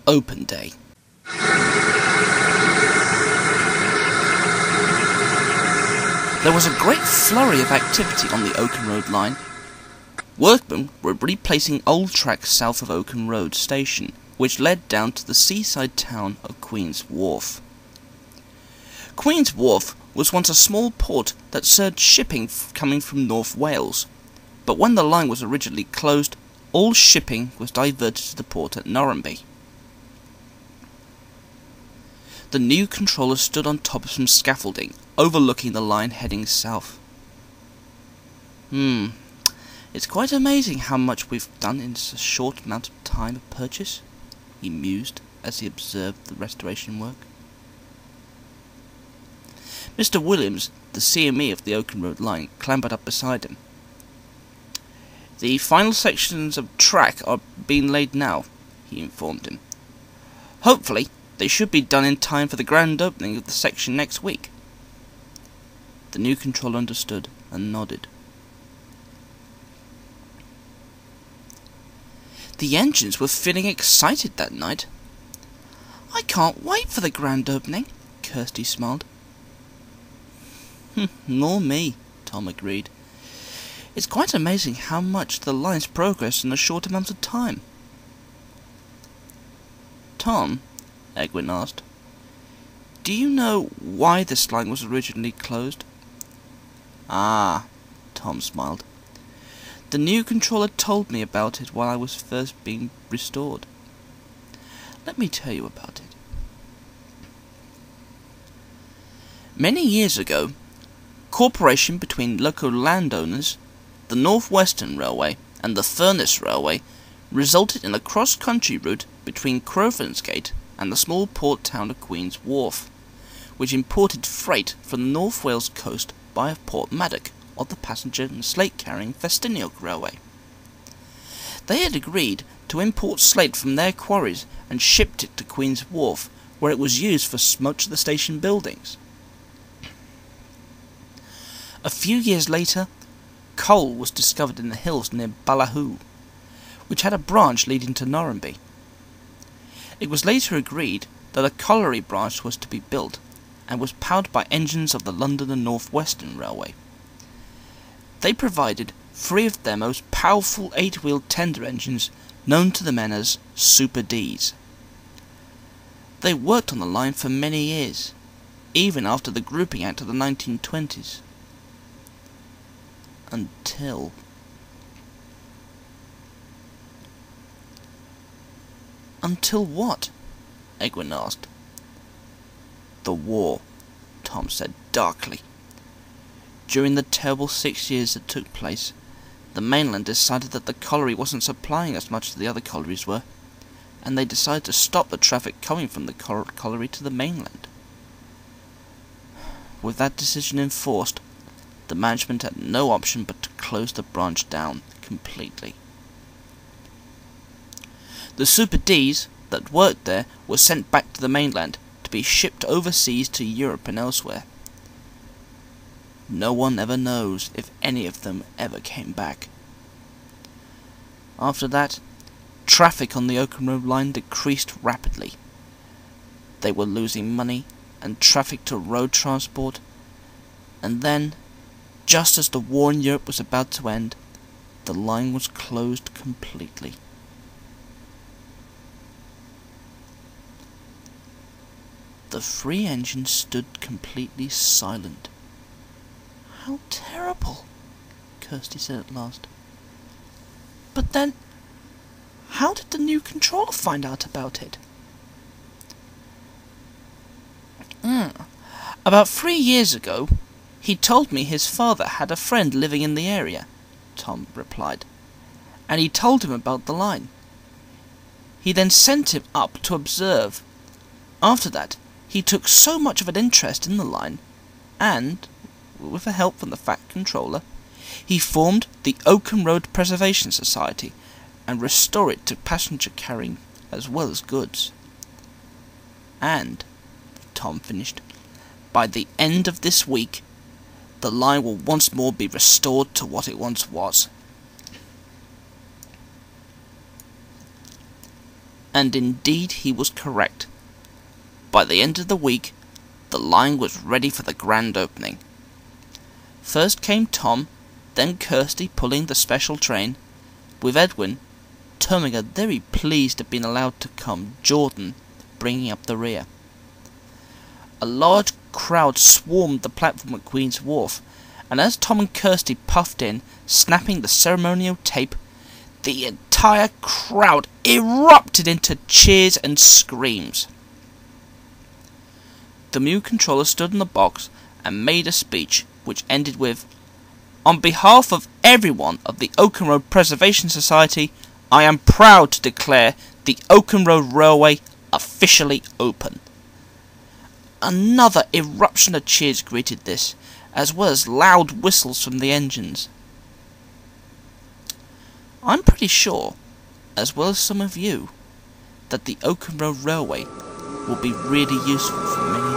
Open Day. There was a great flurry of activity on the Oakham Road line. Workmen were replacing old tracks south of Oakham Road Station, which led down to the seaside town of Queen's Wharf. Queen's Wharf was once a small port that served shipping coming from North Wales, but when the line was originally closed, all shipping was diverted to the port at Norrumby. The new controller stood on top of some scaffolding, overlooking the line heading south. It's quite amazing how much we've done in such a short amount of time of purchase, he mused as he observed the restoration work. Mr. Williams, the CME of the Oakham Road line, clambered up beside him. The final sections of track are being laid now, he informed him. Hopefully, they should be done in time for the grand opening of the section next week. The new controller understood and nodded. The engines were feeling excited that night. I can't wait for the grand opening, Kirsty smiled. Nor me, Tom agreed. It's quite amazing how much the line's progressed in a short amount of time. Tom, Egwin asked, do you know why this line was originally closed? Ah, Tom smiled. The new controller told me about it while I was first being restored. Let me tell you about it. Many years ago, cooperation between local landowners, the North Western Railway and the Furness Railway resulted in a cross-country route between Crowthornsgate and the small port town of Queen's Wharf, which imported freight from the North Wales coast via Port Maddock of the passenger and slate-carrying Festiniog Railway. They had agreed to import slate from their quarries and shipped it to Queen's Wharf, where it was used for much of the station buildings. A few years later, coal was discovered in the hills near Ballyhoo, which had a branch leading to Norrumby. It was later agreed that a colliery branch was to be built, and was powered by engines of the London and North Western Railway. They provided 3 of their most powerful 8-wheeled tender engines, known to the men as Super Ds. They worked on the line for many years, even after the Grouping Act of the 1920s. Until what? Egwin asked. The war, Tom said darkly. During the terrible 6 years that took place, the mainland decided that the colliery wasn't supplying as much as the other collieries were, and they decided to stop the traffic coming from the colliery to the mainland. With that decision enforced, the management had no option but to close the branch down completely. The Super Ds that worked there were sent back to the mainland to be shipped overseas to Europe and elsewhere. No one ever knows if any of them ever came back. After that, traffic on the Oakham Road line decreased rapidly. They were losing money and traffic to road transport, and then, just as the war in Europe was about to end, the line was closed completely. The 3 engines stood completely silent. How terrible, Kirsty said at last. But then, how did the new controller find out about it? About 3 years ago, he told me his father had a friend living in the area, Tom replied, and he told him about the line. He then sent him up to observe. After that, he took so much of an interest in the line, and, with the help from the Fat Controller, he formed the Oakham Road Preservation Society and restored it to passenger carrying as well as goods. And, Tom finished, by the end of this week, the line will once more be restored to what it once was. And indeed he was correct. By the end of the week, the line was ready for the grand opening. First came Tom, then Kirsty pulling the special train, with Edwin, Terminger very pleased to have been allowed to come, Jordan bringing up the rear. A large crowd swarmed the platform at Queen's Wharf, and as Tom and Kirsty puffed in, snapping the ceremonial tape, the entire crowd erupted into cheers and screams. The Mew controller stood in the box and made a speech, which ended with, "On behalf of everyone of the Oakham Road Preservation Society, I am proud to declare the Oakham Road Railway officially open." Another eruption of cheers greeted this, as well as loud whistles from the engines. I'm pretty sure, as well as some of you, that the Oakham Road Railway will be really useful for many